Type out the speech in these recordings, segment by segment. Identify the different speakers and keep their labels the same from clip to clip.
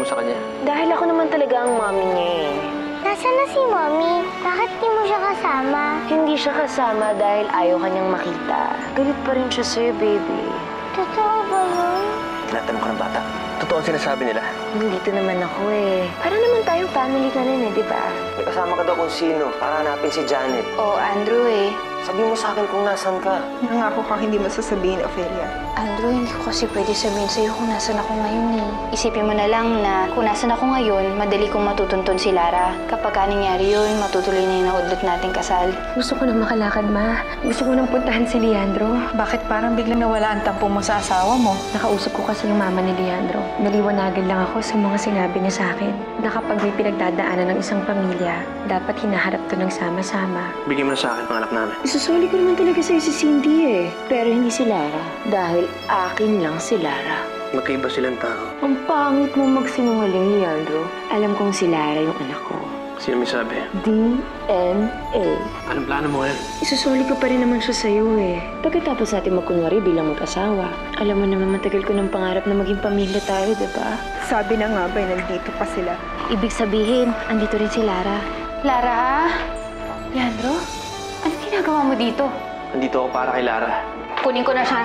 Speaker 1: sa kanya?
Speaker 2: Dahil ako naman talaga ang mommy niya eh.
Speaker 3: Nasaan na si Mommy? Bakit di mo siya kasama?
Speaker 2: Hindi siya kasama dahil ayaw kanyang makita. Galit pa rin siya sa'yo, baby.
Speaker 3: Totoo ba yun?
Speaker 1: Tinatanong ka ng bata. Totoo ang sinasabi nila.
Speaker 2: Nandito naman ako eh. Para naman tayong family ka rin eh, di ba?
Speaker 1: May kasama ka daw kung sino para hanapin si Janet.
Speaker 2: Oo, Andrew eh.
Speaker 1: Sabi mo sa akin kung nasan ka.
Speaker 4: Nangako ka hindi mo sasabihin, Ophelia.
Speaker 5: Andrew, hindi ko kasi pwede sabihin sa'yo kung nasan ako ngayon eh. Isipin mo na lang na kung nasan ako ngayon, madali kong matutuntun si Lara. Kapag nangyari yun, matutuloy na yung naudlot nating kasal.
Speaker 2: Gusto ko nang makalakad, ma. Gusto ko nang puntahan si Leandro.
Speaker 4: Bakit parang biglang nawala ang tampo mo sa asawa mo?
Speaker 2: Nakausap ko kasi yung mama ni Leandro. Naliwanagan lang ako sa mga sinabi niya sa akin na kapag may pinagdadaanan ng isang pamilya, dapat hinaharap to ng sama-sama.
Speaker 1: Bigyan mo na sa akin ang anak namin.
Speaker 2: Isusuli ko naman talaga sa'yo si Cindy eh. Pero hindi si Lara. Dahil akin lang si Lara.
Speaker 1: Magkaiba silang tao.
Speaker 2: Ang pangit mo magsinungaling, Leandro. Alam kong si Lara yung anak ko.
Speaker 1: Sino may sabi?
Speaker 2: DNA.
Speaker 1: Anong plano mo ngayon?
Speaker 2: Isusuli ko pa rin naman siya sa'yo eh. Pagkatapos natin magkunwari bilang mag-asawa. Alam mo naman matagal ko ng pangarap na maging pamilya tayo, diba?
Speaker 4: Sabi na nga ba, nandito pa sila.
Speaker 5: Ibig sabihin, andito rin si Lara. Lara? Leandro? Anong ginagawa mo dito?
Speaker 1: Nandito ako para kay Lara.
Speaker 5: Kunin ko na siya.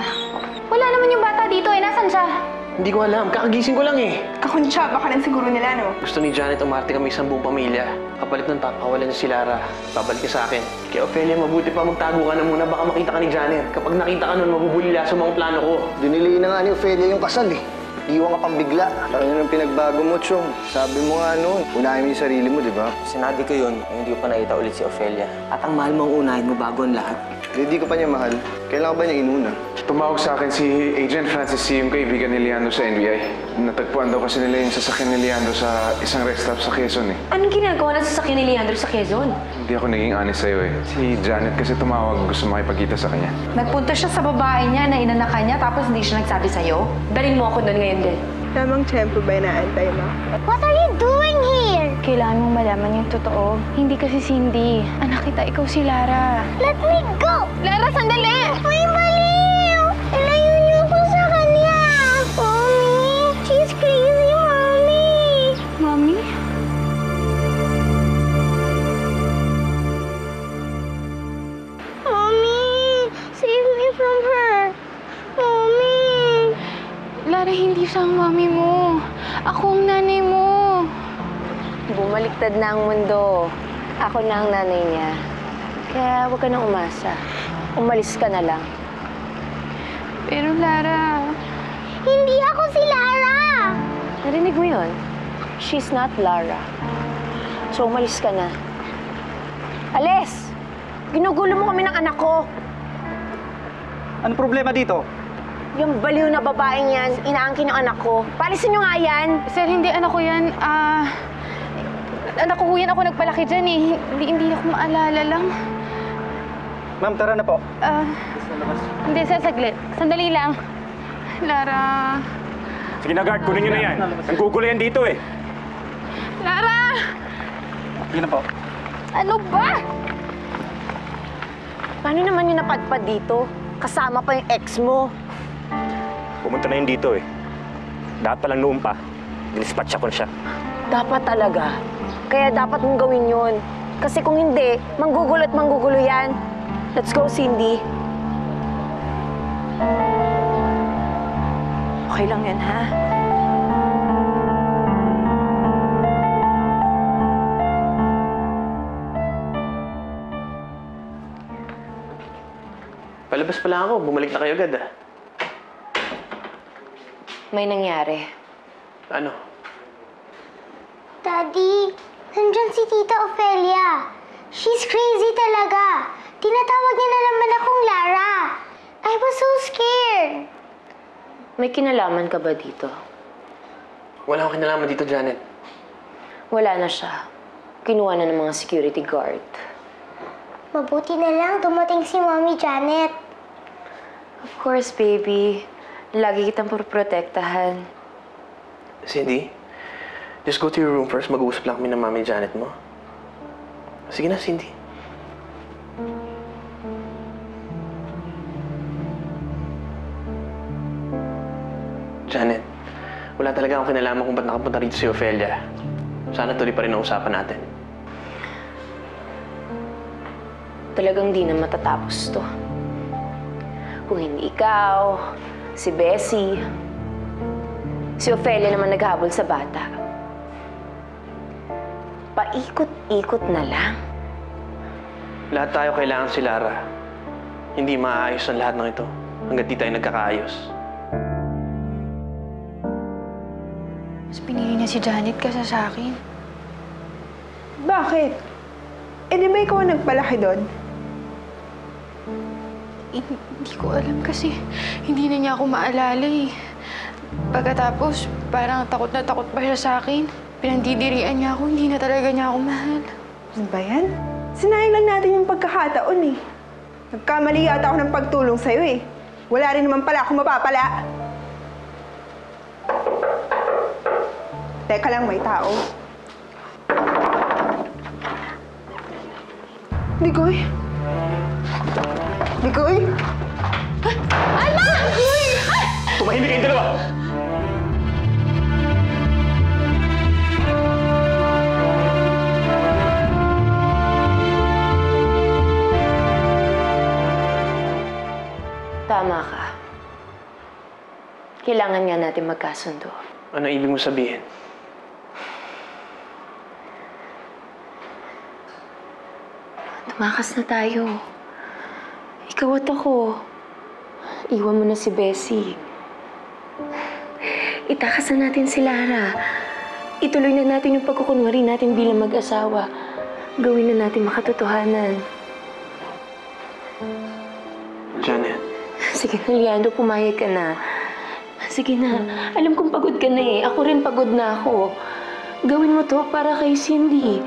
Speaker 5: Wala naman yung bata dito eh. Nasaan siya?
Speaker 1: Hindi ko alam. Kakagising ko lang eh.
Speaker 4: Kakuntsaba ka rin siguro nila, no?
Speaker 1: Gusto ni Janet umarte kami isang buong pamilya. Kapalit ng papawalan niya si Lara. Babalik ka sa akin. Kaya Ophelia, mabuti pa magtago ka na muna. Baka makita ka ni Janet. Kapag nakita ka nun, mabubulila sa mga plano ko.
Speaker 6: Dinili na nga ni Ophelia yung kasal eh. Iwan ka pang bigla. Ano yung pinagbago mo, Chong? Sabi mo nga noon, unahin mo yung sarili mo, di ba?
Speaker 1: Sinabi ko yun, hindi ko pa nakita ulit si Ophelia. At ang mahal mong unahin mo bago ang lahat.
Speaker 6: Hindi ko pa niya mahal. Kailangan ba niya inuna?
Speaker 7: Tumawag sa akin si Agent Francis C, yung kaibigan ni Leandro sa NBI. Natagpuan daw kasi nila yung sasakyan ni Leandro sa isang rest stop sa Quezon eh.
Speaker 2: Anong ginagawa ng sasakyan ni Leandro sa Quezon?
Speaker 7: Hindi ako naging honest sa'yo eh. Si Janet kasi tumawag, gusto makipagkita sa kanya.
Speaker 8: Nagpunta siya sa babae niya na inanakan niya tapos hindi siya nagsabi sa'yo?
Speaker 2: Dalhin mo ako doon ngayon din.
Speaker 4: Tamang tiyempo ba inaantay mo?
Speaker 3: What are you doing here?
Speaker 5: Kailangan mong malaman yung totoo. Hindi kasi Cindy. Anak kita, ikaw si Lara.
Speaker 3: Let me go!
Speaker 5: Lara, sandali!
Speaker 3: May baliw! Ilayo niyo ako sa kanya! Mommy! She's crazy, Mommy!
Speaker 5: Mommy?
Speaker 3: Mommy! Save me from her! Mommy!
Speaker 5: Lara, hindi siya ang mami mo. Ako ang nanay mo.
Speaker 2: Bumaliktad na ang mundo. Ako na ang nanay niya. Kaya huwag ka nang umasa. Umalis ka na lang.
Speaker 5: Pero Lara...
Speaker 3: Hindi ako si Lara!
Speaker 2: Narinig mo yun? She's not Lara. So umalis ka na. Alis! Ginugulo mo kami ng anak ko.
Speaker 9: Ano problema dito?
Speaker 2: Yung baliw na babaeng yan, inaangkin yung anak ko. Palisin nyo nga yan!
Speaker 5: Sir, hindi anak ko yan. Anak ko yan. Ako nagpalaki dyan eh. Hindi ako maalala lang.
Speaker 9: Ma'am, tara na po.
Speaker 5: Hindi, sir, saglit. Sandali lang. Lara...
Speaker 9: Sige na, guard. Kunin nyo na yan. Nanggugulo yan dito eh.
Speaker 5: Lara!
Speaker 9: Sige na po.
Speaker 5: Ano ba?
Speaker 2: Paano naman yung napadpad dito? Kasama pa yung ex mo.
Speaker 9: Pumunta na yun dito eh. Dapat palang noon pa. Dinispatcha ko na siya.
Speaker 2: Dapat talaga. Kaya dapat mong gawin yun. Kasi kung hindi, manggugulo at manggugulo yan. Let's go, Cindy. Okay lang yan, ha?
Speaker 1: Palabas pala ako. Bumalik na kayo agad ah.
Speaker 2: May nangyari.
Speaker 1: Ano?
Speaker 3: Daddy, nandyan si Tita Ophelia. She's crazy talaga. Tinatawag niya na naman akong Lara. I was so scared.
Speaker 2: May kinalaman ka ba dito?
Speaker 1: Wala akong kinalaman dito, Janet.
Speaker 2: Wala na siya. Kinuha na ng mga security guard.
Speaker 3: Mabuti na lang dumating si Mommy Janet.
Speaker 2: Of course, baby. Lagi kitang protektahan.
Speaker 1: Cindy, just go to your room first. Mag-uusap lang kami ng Mami Janet mo. Sige na, Cindy. Janet, wala Wala talaga akong kinalaman kung ba't nakapunta rito si Ofelia. Sana tuloy pa rin ang usapan natin.
Speaker 2: Talagang di na matatapos to. Kung hindi ikaw, si Bessie, si Ofelia naman naghabol sa bata. Paikot-ikot na lang.
Speaker 1: Lahat tayo kailangan si Lara. Hindi maaayos ang lahat ng ito hanggat di tayo nagkakaayos.
Speaker 5: Mas pinili niya si Janet kaysa sa akin.
Speaker 4: Bakit? Eh di ba ikaw ang nagpalaki doon?
Speaker 5: Hindi ko alam kasi hindi na niya ako maalala eh. Pagkatapos, parang takot na takot pa siya sa akin. Pinandidirian niya ako, hindi na talaga niya ako mahal.
Speaker 4: Ano ba yan? Sinayang lang natin yung pagkakataon eh. Nagkamali yata ako ng pagtulong sa'yo eh. Wala rin naman pala akong mapapala. Teka lang, may tao. Ligoy? Ligoy?
Speaker 2: Ala!
Speaker 1: Tumahimik kayong dalawa!
Speaker 2: Tama ka. Kailangan nga natin magkasundo.
Speaker 1: Ano ibig mo sabihin?
Speaker 2: Tumakas na tayo. Ikaw at ako. Iwan mo na si Bessie. Itakas na natin si Lara. Ituloy na natin yung pagkukunwari natin bilang mag-asawa. Gawin na natin makatotohanan.
Speaker 1: Janet.
Speaker 2: Sige na, Leandro, pumayag ka na. Sige na. Alam kong pagod ka na eh. Ako rin pagod na ako. Gawin mo to para kay Cindy.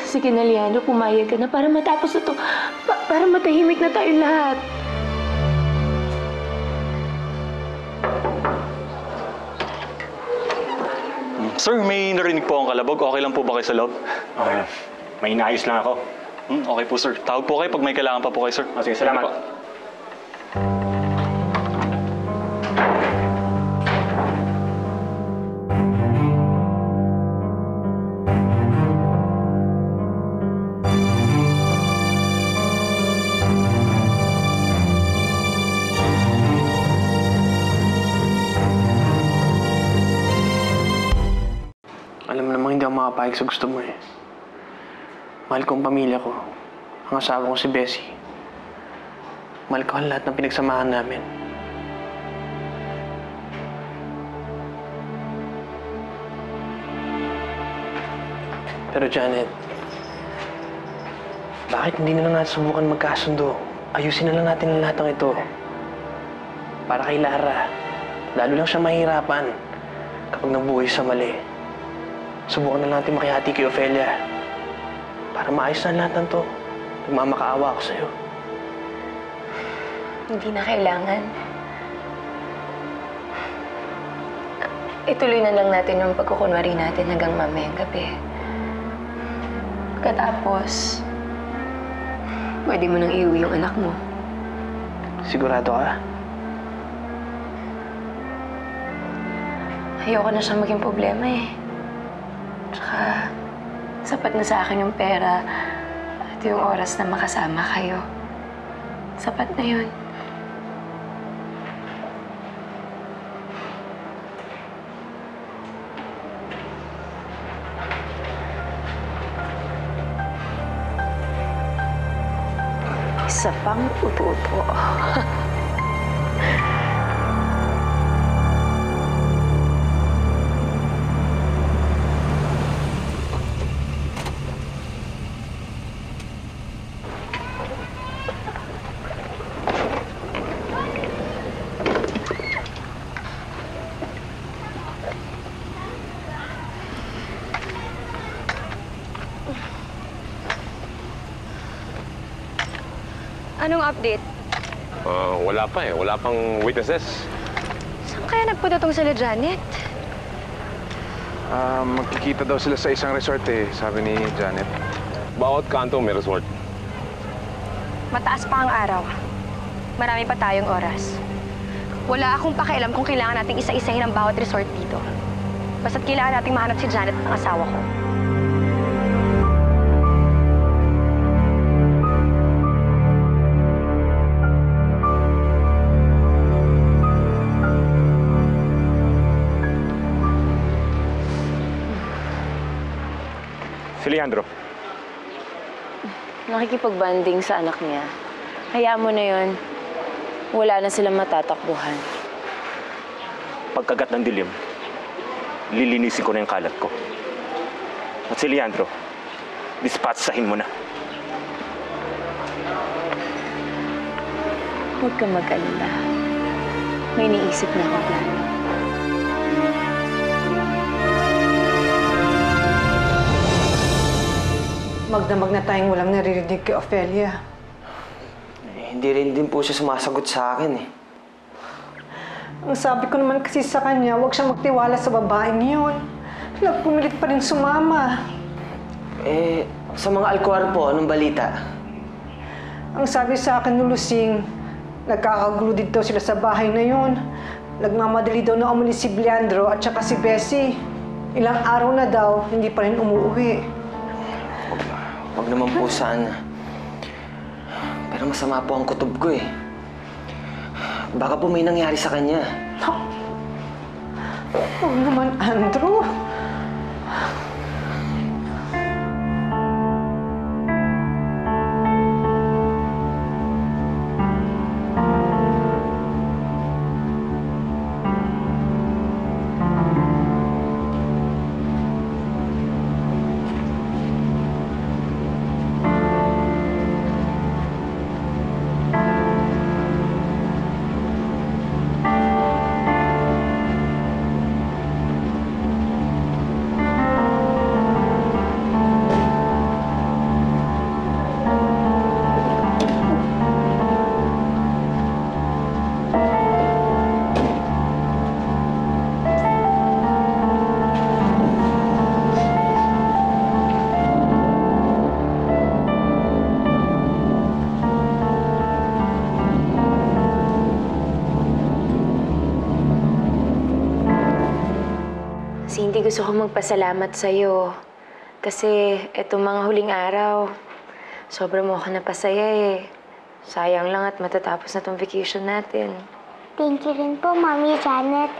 Speaker 2: Sige na, Leandro, pumayag ka na para matapos na to. Para matahimik na tayo lahat.
Speaker 10: Sir, may narinig po ang kalabog. Okay lang po ba kayo sa loob?
Speaker 9: Okay lang. May inaayos lang ako.
Speaker 10: Okay po, sir. Tawag po kayo pag may kailangan pa po kayo, sir.
Speaker 9: Sige, salamat.
Speaker 10: Sige po.
Speaker 1: Alam mo namang hindi ako makapayag sa gusto mo eh. Mahal ko ang pamilya ko. Ang asawa ko si Bessie. Mahal ko ang lahat ng pinagsamahan namin. Pero Janet, bakit hindi na lang natin subukan magkasundo? Ayusin na lang natin ang lahat ng ito. Para kay Lara, lalo lang siya mahirapan kapag nabuhay sa mali. Subukan na natin makihati kay Ofelia. Para maayos na lahat ng to. Nagmamakaawa ako sa'yo.
Speaker 2: Hindi na kailangan. Ituloy na lang natin yung pagkukunwari natin hanggang mamayang gabi. Pagkatapos, pwede mo nang iuwi yung anak mo.
Speaker 1: Sigurado ka?
Speaker 2: Ayoko na siya maging problema eh. Tsaka, sapat na sa akin yung pera at yung oras na makasama kayo. Sapat na yun. Isa pang uto-uto.
Speaker 8: Anong update?
Speaker 11: Wala pa eh. Wala pang witnesses.
Speaker 8: Saan kaya nagpunta tong sila Janet?
Speaker 7: Magkikita daw sila sa isang resort eh, sabi ni Janet.
Speaker 11: Bawat kanto may resort.
Speaker 8: Mataas pa ang araw. Marami pa tayong oras.
Speaker 12: Wala akong pakialam kung kailangan nating isa-isahin ang bawat resort dito. Basta't kailangan nating mahanap si Janet at ang asawa ko.
Speaker 9: Si Leandro.
Speaker 2: Nakikipag-banding sa anak niya. Hayaan mo na yun. Wala na silang matatakbuhan.
Speaker 9: Pagkagat ng dilim, lilinisin ko na yung kalat ko. At si Leandro, dispatsahin mo na.
Speaker 2: Huwag kang mag-alala. May iniisip na akong plano.
Speaker 13: Magdamag na tayong walang naririnig kay Ophelia.
Speaker 1: Hindi rin din po siya sumasagot sa akin eh.
Speaker 13: Ang sabi ko naman kasi sa kanya, huwag siya magtiwala sa babaeng yun. Nagpumilit pa rin sumama.
Speaker 1: Sa mga alkuwar po, anong balita?
Speaker 13: Ang sabi sa akin ni Lusing, nagkakagulo dito sila sa bahay na yun. Nagmamadali daw na umalis si Leandro at saka si Bessie. Ilang araw na daw, hindi pa rin umuwi.
Speaker 1: Huwag naman po sana. Pero masama po ang kutob ko eh. Baka po may nangyari sa kanya.
Speaker 13: Huwag naman, Andrew.
Speaker 2: Cindy, gusto ko magpasalamat sa'yo. Kasi etong mga huling araw, sobrang mo ako napasaya eh. Sayang lang at matatapos na tong vacation natin.
Speaker 3: Thank you rin po, Mommy Janet.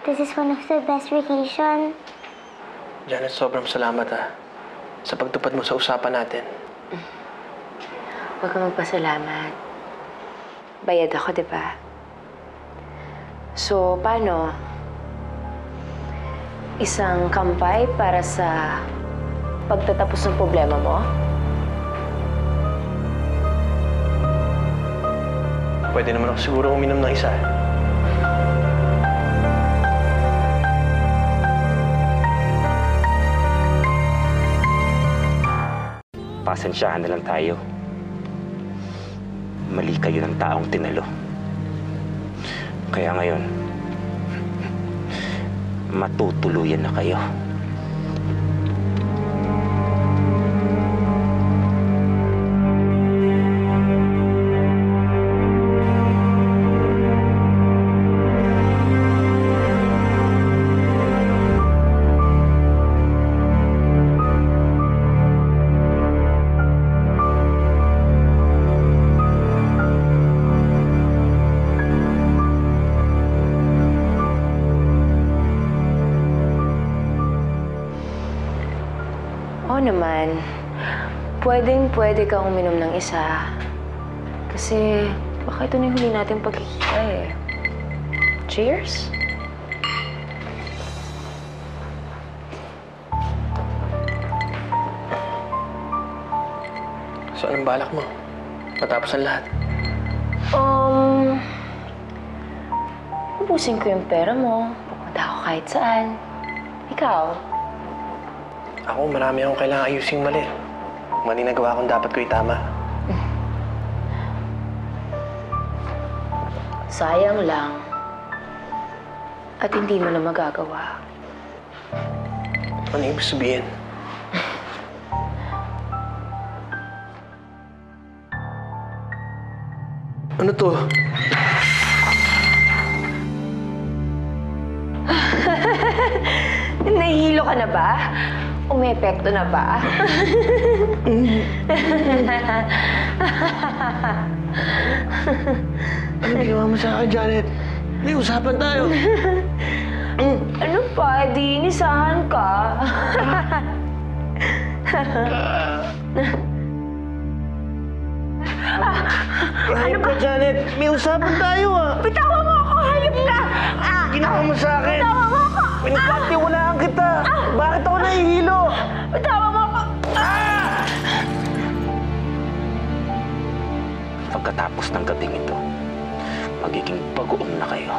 Speaker 3: This is one of the best vacation.
Speaker 1: Janet, sobrang salamat sa pagtupad mo sa usapan natin.
Speaker 2: Huwag kang magpasalamat. Bayad ako, di ba? So, paano? Isang kampay para sa pagtatapos ng problema mo?
Speaker 1: Pwede naman ako siguro uminom ng isa.
Speaker 9: Pasensyahan na lang tayo. Mali kayo ng taong tinalo. Kaya ngayon, matutuluyan na kayo.
Speaker 2: Oo naman. Pwedeng-pwede kang uminom ng isa. Kasi baka ito na yung huli natin pagkikita eh. Cheers?
Speaker 1: So, anong balak mo? Matapos ang lahat?
Speaker 2: Ubusin ko yung pera mo. Pupunta ako kahit saan. Ikaw?
Speaker 1: Ako, marami akong kailangang ayusing mali. Mali nagawa kong dapat ko itama.
Speaker 2: Sayang lang. At hindi mo na magagawa.
Speaker 1: Ano ibig sabihin? Ano to?
Speaker 2: Nahihilo ka na ba? Umepekto na ba?
Speaker 1: Ano ginawa mo sa akin, Janet? May usapan tayo.
Speaker 2: Ano pa? Di inisahan ka.
Speaker 1: Ano ba, Janet? May usapan tayo, ah.
Speaker 2: Bitawan mo ako! Hayop ka!
Speaker 1: Ginawa mo sa akin.
Speaker 2: Bitawan mo ako!
Speaker 1: Pinagkatiwalaan kita. Bakit ako nahihilo?
Speaker 2: Bitawan mo ako!
Speaker 9: Pagkatapos ng gabing ito, magiging bagoong na kayo.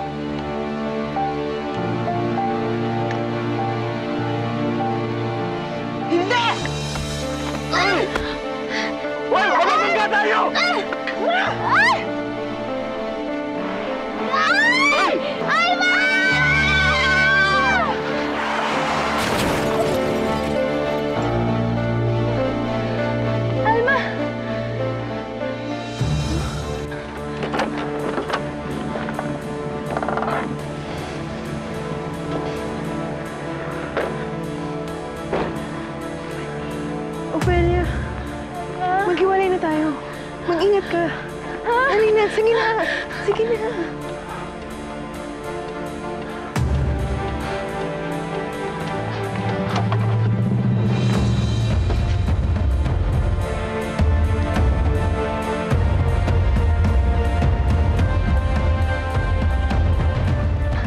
Speaker 1: Hindi! Wala! Magaganda tayo!
Speaker 3: Alma!
Speaker 2: Alma!
Speaker 4: Ophelia, maghiwalay na tayo. Mag-ingat ka. Dali na, sige na. Sige na.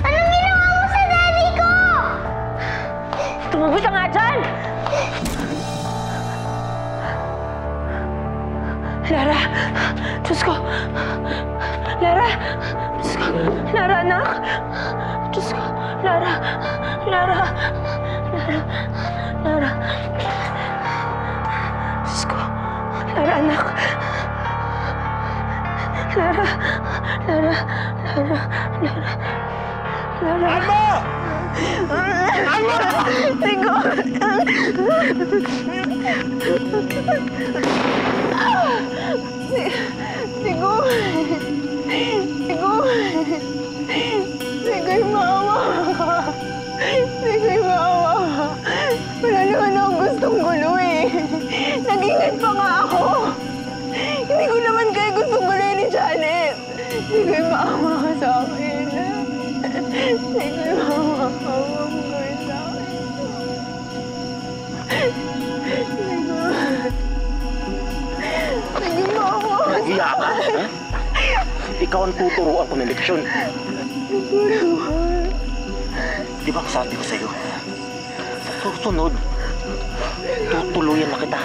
Speaker 3: Anong ginawa mo sa daddy ko?
Speaker 2: Tumabot ka nga dyan! Lara! Diyos ko! Lara! Diyos ko! Lara, anak! Diyos ko! Lara! Lara! Lara! Lara! Diyos ko! Lara, anak! Lara! Lara! Lara! Lara! Lara!
Speaker 1: Alma! Alma!
Speaker 2: Tigo! Tigo! Tigo! Tigo'y maawa ka! Tigo'y maawa ka! Wala naman akong gustong gulo eh! Nag-ingat pa nga ako! Hindi ko naman kayo gustong guloy ni Janet! Tigo'y maawa ka sa akin! Tigo'y maawa ka! Huwag mo gawin sa akin! Tigo! Tigo, maawa ka!
Speaker 9: Iya ka, ha? Ikaw ang tuturuan ko ng leksyon. Di ba sabi ko sa'yo? Sa susunod, tutuluyan na kita.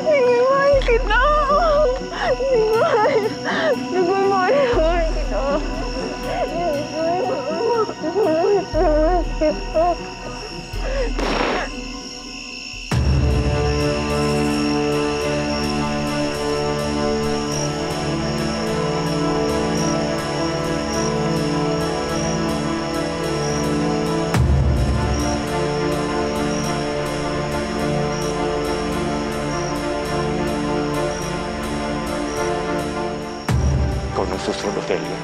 Speaker 2: Tigo'y mahal kita! Tigo'y mahal kita! Mahal kita!
Speaker 9: Ikaw nang susunod, Ophelia.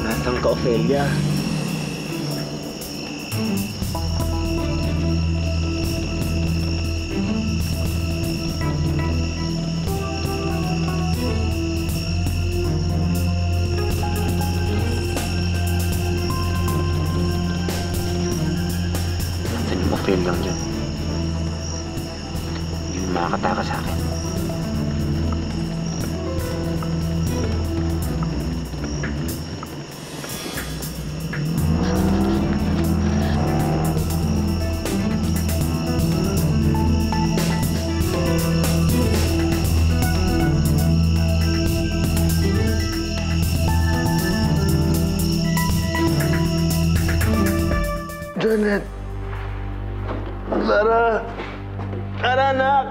Speaker 9: Nasaan ka, Ophelia?
Speaker 1: fail lang dyan. Hindi mo makakataka sa akin.
Speaker 14: Janet! Lara! Lara, anak!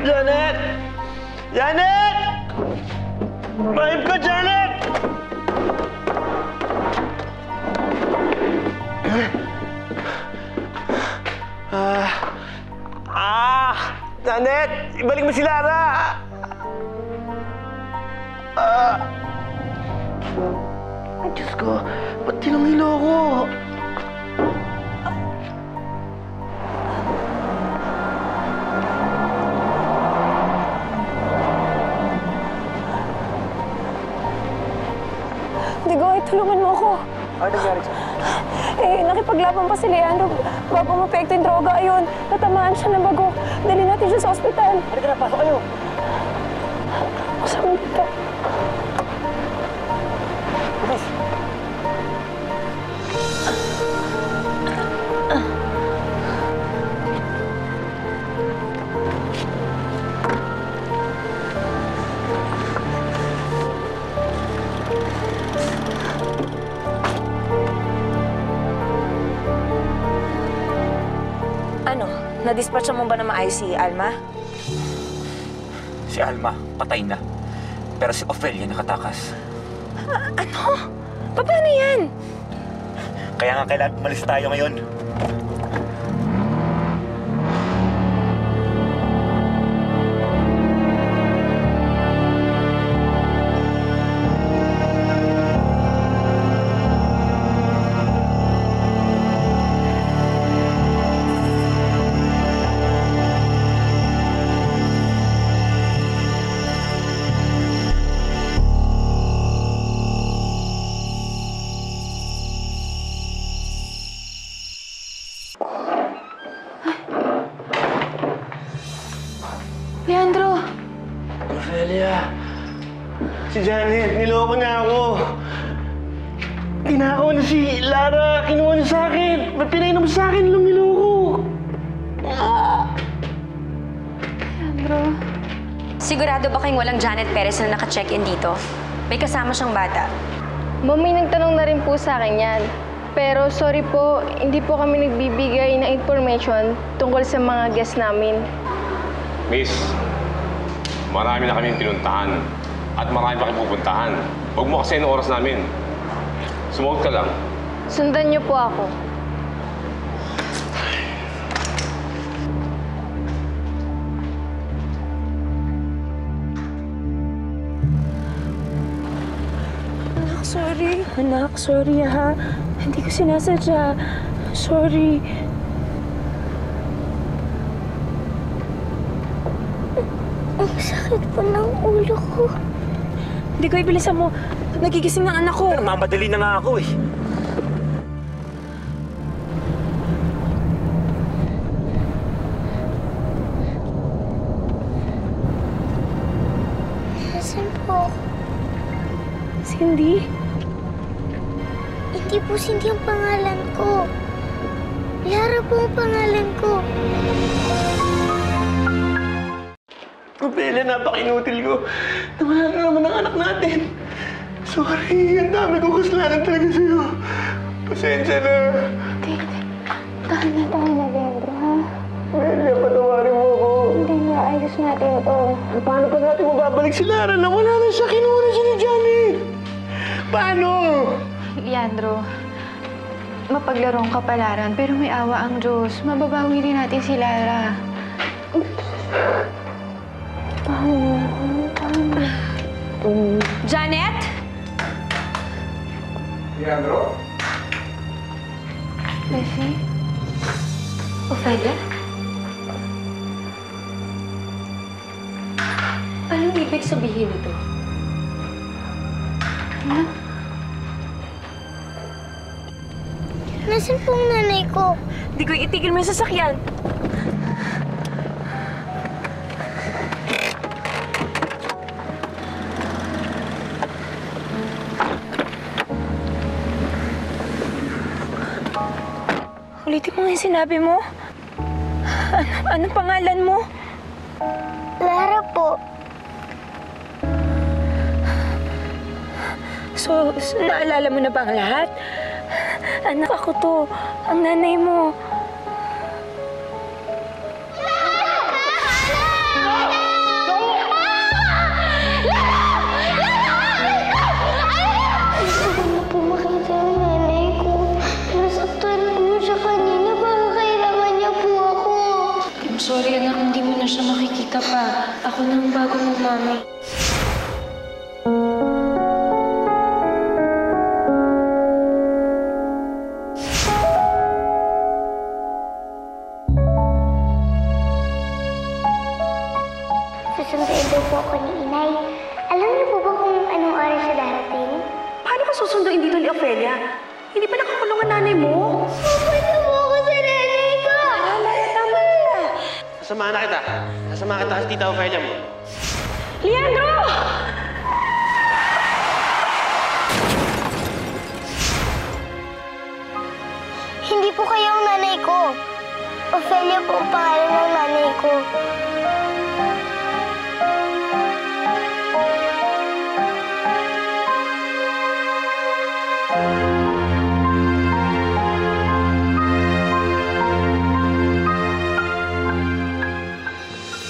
Speaker 14: Janet! Janet! Bahib ka, Janet! Janet! Ibalik mo si Lara! Ay, Diyos ko! Ba't tinangilo ko?
Speaker 2: Digoy, tulungan mo ako.
Speaker 14: Ano nangyari sa'yo?
Speaker 2: Nakipaglaban pa si Leandro bago mapekto yung droga. Ayun, natamaan siya ng bago. Dali natin siya sa ospital.
Speaker 14: Halika na, pasok kayo!
Speaker 2: Saan dito?
Speaker 14: Bilis!
Speaker 15: Ano? Na-dispatcha mo ba na maayos si Alma?
Speaker 16: Si Alma, patay na. Pero si Ofelia nakatakas.
Speaker 15: Ano? Paano yan?
Speaker 16: Kaya nga kailangan umalis tayo ngayon.
Speaker 2: Leandro!
Speaker 14: Ofelia! Si Janet, niloko na ako. Tinakaw na si Lara, kinuha na sa akin. Ba't pinainom sa akin nung niloko?
Speaker 12: Leandro? Sigurado ba kayong walang Janet Perez na naka-check-in dito? May kasama siyang bata.
Speaker 17: Ma'am, may nagtanong na rin po sa akin yan. Pero sorry po, hindi po kami nagbibigay ng information tungkol sa mga guests namin.
Speaker 11: Miss, marami na kaming pinuntahan at marami pa kayong pupuntahan. Huwag mo kasi ng oras namin. Sumuot ka lang.
Speaker 17: Sundan niyo po ako.
Speaker 2: Anak, sorry. Anak, sorry ha. Hindi ko sinasadya. Sorry.
Speaker 3: Ang sakit po ng ulo ko.
Speaker 2: Hindi ko ibilisan mo. Nagigising ng anak ko.
Speaker 16: Pero mamadali na nga ako eh.
Speaker 3: Nasaan po?
Speaker 2: Cindy?
Speaker 3: Hindi po Cindy ang pangalan ko. Lara po ang pangalan ko.
Speaker 14: Ofelia, napaka-inutil ko. Nawala na naman ang anak natin. Sorry, ang dami kong kasalanan talaga sa'yo. Pasensya na.
Speaker 3: Tahan na, Leandro, ha?
Speaker 14: Ofelia, patawarin mo ako.
Speaker 3: Hindi nga, ayos natin ito.
Speaker 14: Paano pa natin mababalik si Lara na wala na siya? Kinuha na siya ni Janet. Paano?
Speaker 5: Leandro, mapaglarong kapalaran pero may awa ang Diyos. Mababawi rin natin si Lara.
Speaker 12: Janet?
Speaker 7: Leandro?
Speaker 5: Bessie?
Speaker 12: Ofelia? Anong ibig sabihin nito?
Speaker 3: Nasaan po ang nanay ko?
Speaker 12: Di ko itigil mo yung sasakyan.
Speaker 2: Ulitin mo nga yung sinabi mo. Anong pangalan mo?
Speaker 3: Lara po.
Speaker 2: So, naalala mo na ba ang lahat? Anak ako to, ang nanay mo.
Speaker 3: Gusto ko na po makita ang nanay ko. Nasaktan po siya kanina. Baka kailangan niya po ako.
Speaker 2: I'm sorry anak, hindi mo na siya makikita pa. Ako na ang bago mong mami.
Speaker 3: Susunduin daw po ako ni Inay. Alam niyo po ba kung anong oras siya darating?
Speaker 18: Paano ka susunduin dito ni Ophelia? Hindi pa nakakulong ang nanay mo?
Speaker 3: Pupunta po ako sa nanay ko!
Speaker 18: Tama na.
Speaker 1: Sasamahan na kita. Sasamahan kita sa tita Ophelia mo.
Speaker 18: Leandro!
Speaker 3: Hindi po kayo ang nanay ko. Ophelia po ang pangalan ng nanay ko.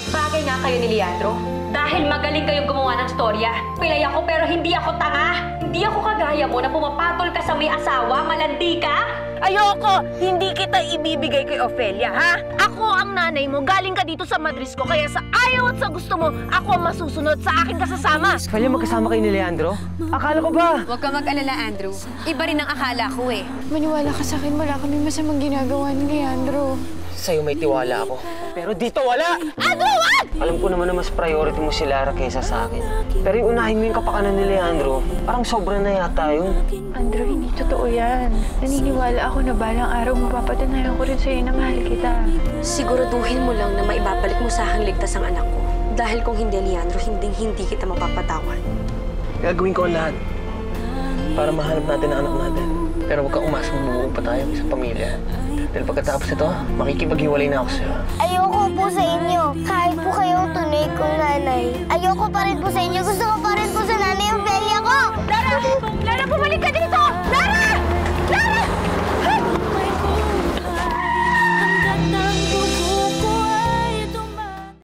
Speaker 12: Bagay nga kayo ni Leandro. Dahil magaling kayong gumawa ng storya. Pilay ako pero hindi ako tanga. Hindi ako kagaya mo na pumapatol ka sa may asawa, malandi ka.
Speaker 15: Ayoko! Hindi kita ibibigay kay Ophelia, ha? Ako ang nanay mo. Galing ka dito sa madris ko. Kaya sa ayaw at sa gusto mo, ako ang masusunod sa aking kasasama.
Speaker 19: Ophelia, magkasama kayo ni Leandro? Akala ko ba?
Speaker 12: Huwag ka mag-alala, Andrew. Iba rin ang akala ko eh.
Speaker 17: Maniwala ka sa akin, wala kaming masamang ginagawa ni Leandro.
Speaker 19: Sa'yo may tiwala ako. Pero dito wala!
Speaker 15: Andrew, wag!
Speaker 19: Alam ko naman na mas priority mo si Lara kaysa sa akin. Pero yung unahin mo yung kapakanan ni Leandro, parang sobra na yata yun.
Speaker 2: Andrew, hindi totoo yan. Naniniwala ako na balang araw mapapatunayan ko rin sa'yo na mahal kita.
Speaker 12: Siguraduhin mo lang na maibabalik mo sa aking ligtas ang anak ko. Dahil kung hindi, Leandro, hindi kita mapapatawan.
Speaker 1: Gagawin ko ang lahat para mahanap natin ang anak natin. Pero huwag kang umasa mabubuo pa tayo sa pamilya. Dahil pagkatapos ito, makikipaghiwalay na ako sa'yo.
Speaker 3: Ayoko po sa inyo. Kahit po kayong tunay kong nanay. Ayoko pa rin po sa inyo. Gusto ko pa